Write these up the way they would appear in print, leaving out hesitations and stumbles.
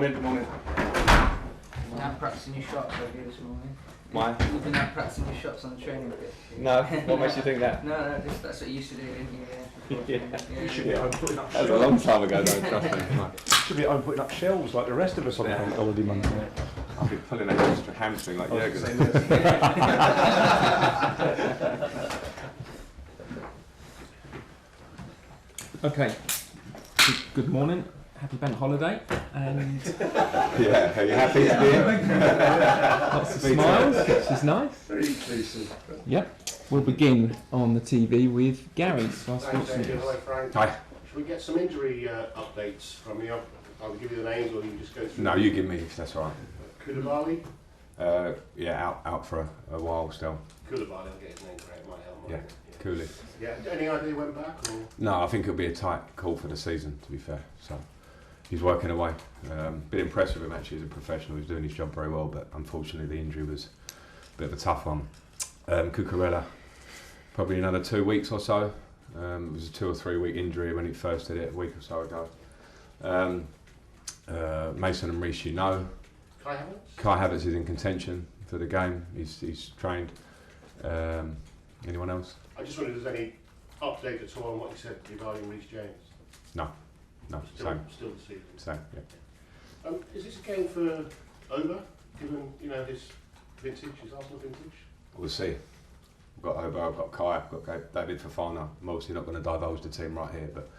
Morning. You're out practicing your shots over here this morning. Why? You've been out practicing your shots on the training pitch. No, what makes you think that? No, that's what you used to do, didn't you? Yeah. You should be at home putting up That was shelves. a long time ago, don't trust me. You should be at home putting up shelves like the rest of us on holiday Monday. I've been pulling that extra hamstring like Jurgen. Okay, good morning, happy bank holiday, and Yeah, are you happy to be here? lots of smiles, which is nice. Very inclusive. Yep, we'll begin on the TV with Gary. Thanks, Adrian. Hi, Frank. Hi. Should we get some injury updates from you? I'll give you the names, or you can just go through. No, you give me if that's all right. Koulibaly. Yeah, out for a while still. Koulibaly, I'll get his name correct. Might help. Yeah, Cooley. Yeah. Any idea he went back? Or? No, I think it'll be a tight call for the season, to be fair. So he's working away. Been impressed with him actually as a professional. He's doing his job very well, but unfortunately the injury was a bit of a tough one. Cucurella, probably another 2 weeks or so. It was a 2 or 3 week injury when he first did it a week or so ago. Mason and Reece, you know. Kai Havertz? Kai Havertz is in contention for the game. He's trained. Anyone else? I just wondered if there's any update at all on what you said regarding Reece James. No, Still same. the season. Same, yeah. Is this a game for Auba, given his vintage, his Arsenal vintage? We'll see. I've got Auba, I've got Kai, I've got David Fofana. I'm obviously not going to divulge the team right here, but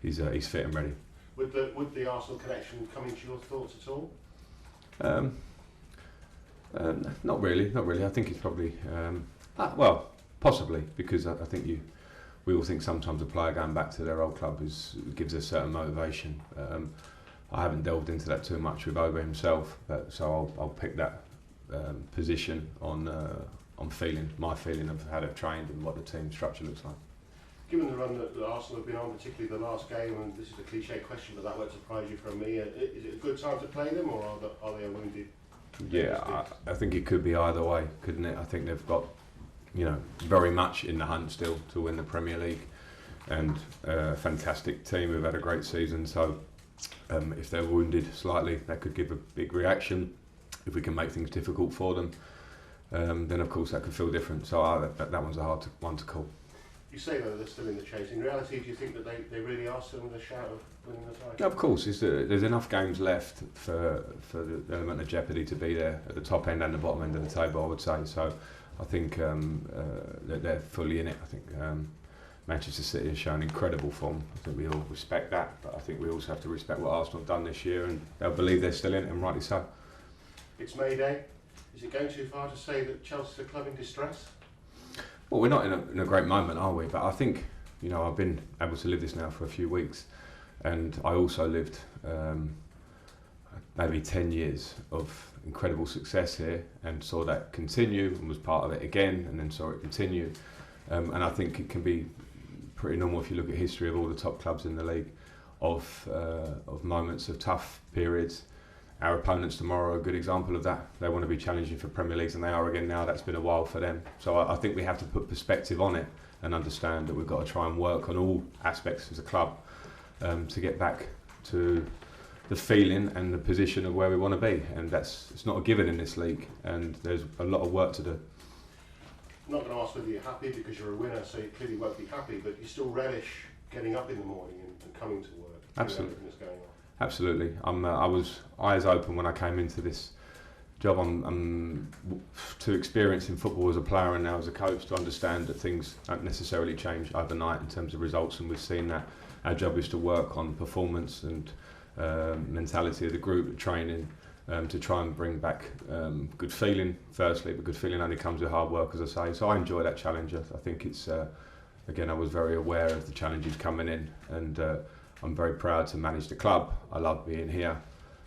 he's fit and ready. Would the Arsenal connection come into your thoughts at all? Not really. I think it's probably well, possibly, because I think we all think sometimes a player going back to their old club gives a certain motivation. I haven't delved into that too much with Auba himself, so I'll pick that position on my feeling of how they've trained and what the team structure looks like. Given the run that Arsenal have been on, particularly the last game, and this is a cliche question, but that won't surprise you from me, is it a good time to play them, or are they a wounded? Yeah, I think it could be either way, couldn't it? I think they've got, very much in the hunt still to win the Premier League, and a fantastic team who've had a great season. So if they're wounded slightly, that could give a big reaction. If we can make things difficult for them, then of course that could feel different. So that one's a hard one to call. You say though they're still in the chase. In reality, do you think that they really are still in the shout of winning the title? Of course, there's enough games left for the element of jeopardy to be there at the top end and the bottom end of the table, I would say. So I think they're fully in it. I think Manchester City has shown incredible form. I think we all respect that, but I think we also have to respect what Arsenal have done this year, and they'll believe they're still in it, and rightly so. It's May Day. Is it going too far to say that Chelsea's a club in distress? Well, we're not in a great moment, are we? But I think, I've been able to live this now for a few weeks, and I also lived maybe 10 years of incredible success here, and saw that continue, and was part of it again, and then saw it continue. And I think it can be pretty normal if you look at history of all the top clubs in the league, of moments of tough periods. Our opponents tomorrow are a good example of that. They want to be challenging for Premier Leagues, and they are again now. That's been a while for them. So I think we have to put perspective on it and understand that we've got to try and work on all aspects as a club to get back to the feeling and the position of where we want to be. And it's not a given in this league, and there's a lot of work to do. I'm not going to ask whether you're happy because you're a winner, so you clearly won't be happy, but you still relish getting up in the morning and coming to work. Absolutely. Everything that's going on. Absolutely. I was eyes open when I came into this job. I'm too experienced in football as a player and now as a coach to understand that things don't necessarily change overnight in terms of results, and we've seen that. Our job is to work on performance and mentality of the group, training, to try and bring back good feeling firstly, but good feeling only comes with hard work, as I say. So I enjoy that challenge. I think it's, again, I was very aware of the challenges coming in, and I'm very proud to manage the club. I love being here,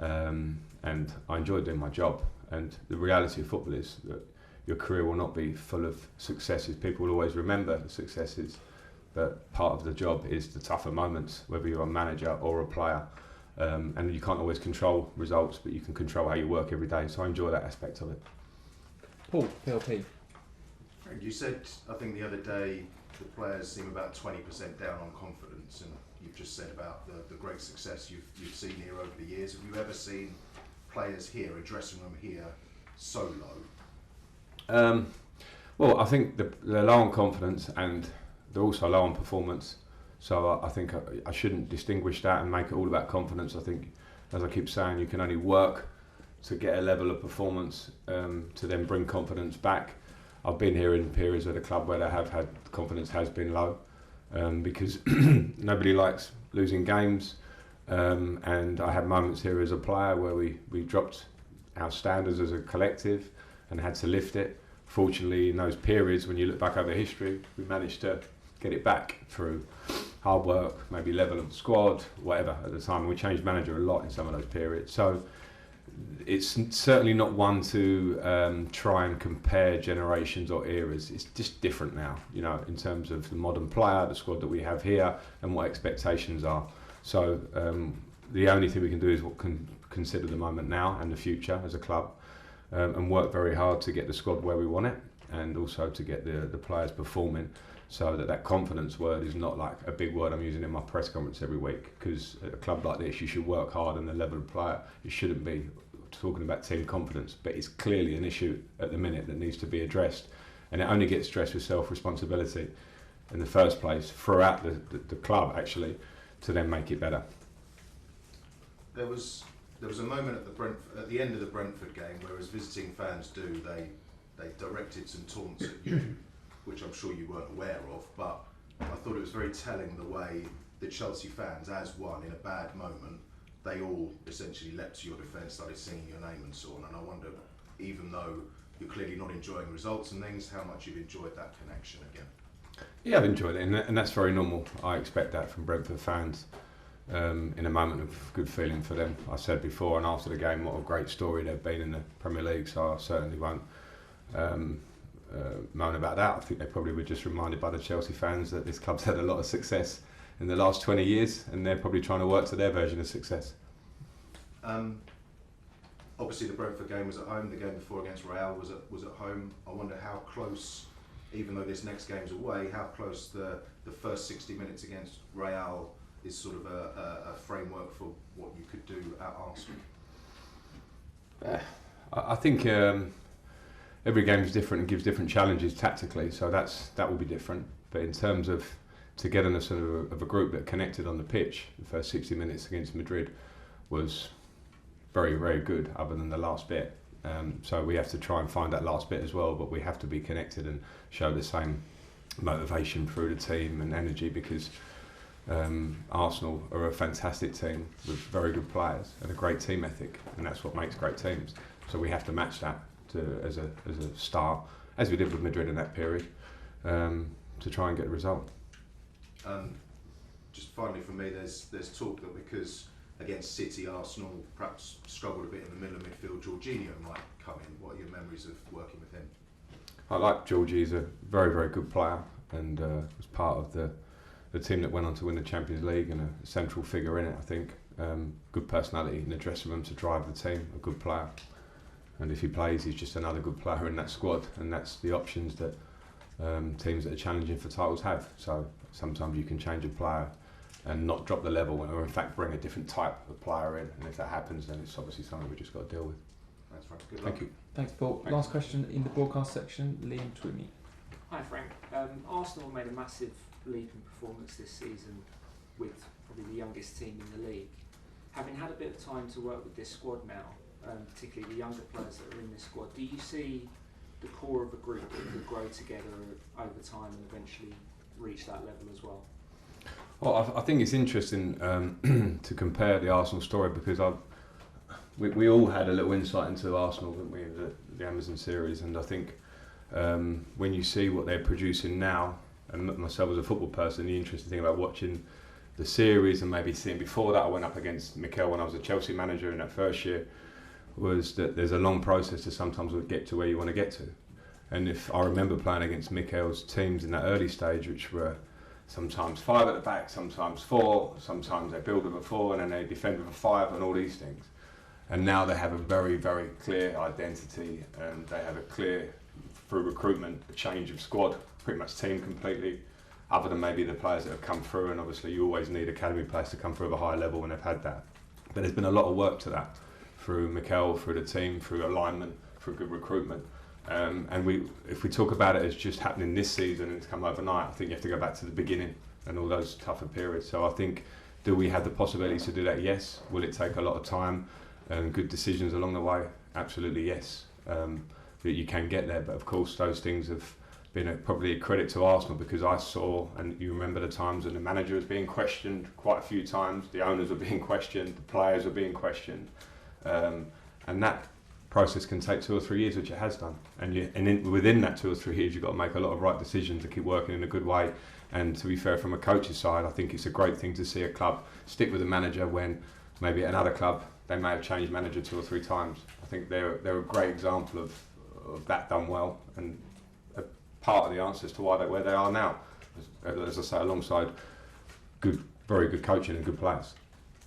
and I enjoy doing my job. And the reality of football is that your career will not be full of successes. People will always remember the successes, but part of the job is the tougher moments, whether you're a manager or a player. And you can't always control results, but you can control how you work every day. So I enjoy that aspect of it. Paul, PLP. You said, I think the other day, the players seem about 20% down on confidence, and you've just said about the great success you've seen here over the years. Have you ever seen players here, a dressing room here, so low? Well, I think they're low on confidence and they're also low on performance. So I think I shouldn't distinguish that and make it all about confidence. I think, as I keep saying, you can only work to get a level of performance to then bring confidence back. I've been here in periods of the club where they have had confidence has been low because nobody likes losing games. And I had moments here as a player where we dropped our standards as a collective and had to lift it. Fortunately, in those periods, when you look back over history, we managed to get it back through hard work, maybe level of the squad, whatever at the time. We changed manager a lot in some of those periods. So it's certainly not one to try and compare generations or eras. It's just different now, you know, in terms of the modern player, the squad that we have here, and what expectations are. So the only thing we can do is consider the moment now and the future as a club, and work very hard to get the squad where we want it, and also to get the players performing, so that confidence word is not like a big word I'm using in my press conference every week. Because at a club like this, you should work hard, and the level of player, you shouldn't be talking about team confidence. But it's clearly an issue at the minute that needs to be addressed, and it only gets addressed with self-responsibility in the first place throughout the club, actually, to then make it better. There was a moment at the end of the Brentford game where, as visiting fans do, they directed some taunts at you, which I'm sure you weren't aware of, but I thought it was very telling the way the Chelsea fans, as one, in a bad moment, they all essentially leapt to your defence, started singing your name and so on. And I wonder, even though you're clearly not enjoying results and things, how much you've enjoyed that connection again. Yeah, I've enjoyed it, and that's very normal. I expect that from Brentford fans. In a moment of good feeling for them. I said before and after the game what a great story they've been in the Premier League, so I certainly won't moan about that. I think they probably were just reminded by the Chelsea fans that this club's had a lot of success in the last 20 years, and they're probably trying to work to their version of success. Obviously the Brentford game was at home, the game before against Real was at home. I wonder how close, even though this next game's away, how close the first 60 minutes against Real is sort of a framework for what you could do at Arsenal. I think every game is different and gives different challenges tactically, so that will be different. But in terms of togetherness of a group that connected on the pitch, the first 60 minutes against Madrid was very, very good, other than the last bit. So we have to try and find that last bit as well, but we have to be connected and show the same motivation through the team and energy, because Arsenal are a fantastic team with very good players and a great team ethic, and that's what makes great teams. So we have to match that as a start, as we did with Madrid in that period, to try and get a result. Just finally for me, there's talk that because against City, Arsenal perhaps struggled a bit in the middle of midfield, Jorginho might come in. What are your memories of working with him? I like Georgie. He's a very, very good player, and was part of the team that went on to win the Champions League, and a central figure in it, I think. Good personality in the dressing room to drive the team, a good player. And if he plays, he's just another good player in that squad, and that's the options that teams that are challenging for titles have. So sometimes you can change a player and not drop the level, or in fact bring a different type of player in, and if that happens, then it's obviously something we've just got to deal with. That's right. Good luck. Thank you. Thanks, Paul. Thanks. Last question in the broadcast section, Liam Twomey. Hi Frank. Arsenal made a massive leap in performance this season with probably the youngest team in the league. Having had a bit of time to work with this squad now, particularly the younger players that are in this squad, do you see the core of a group that could grow together over time and eventually reach that level as well? Well, I think it's interesting to compare the Arsenal story, because we all had a little insight into Arsenal, didn't we, in the Amazon series, and I think when you see what they're producing now, and myself as a football person, the interesting thing about watching the series and maybe seeing before that, I went up against Mikel when I was a Chelsea manager in that first year, was that there's a long process to sometimes get to where you want to get to. And if I remember playing against Mikel's teams in that early stage, which were sometimes 5 at the back, sometimes 4, sometimes they build with a 4 and then they defend with a 5 and all these things. And now they have a very, very clear identity, and they have a clear, through recruitment, a change of squad, pretty much team completely. other than maybe the players that have come through, and obviously you always need academy players to come through at a high level when they've had that. But there's been a lot of work to that through Mikel, through the team, through alignment, through good recruitment. And if we talk about it as just happening this season and it's come overnight, I think you have to go back to the beginning and all those tougher periods. So I think, do we have the possibility to do that? Yes. Will it take a lot of time and good decisions along the way? Absolutely yes. That you can get there, but of course those things have been probably a credit to Arsenal, because I saw, and you remember the times when the manager was being questioned quite a few times, the owners were being questioned, the players were being questioned, and that process can take 2 or 3 years, which it has done. And within that 2 or 3 years, you've got to make a lot of right decisions to keep working in a good way. And to be fair, from a coach's side, I think it's a great thing to see a club stick with a manager when maybe at another club they may have changed manager 2 or 3 times. I think they're a great example of that done well, and a part of the answer as to where they are now, as I say, alongside very good coaching and good players.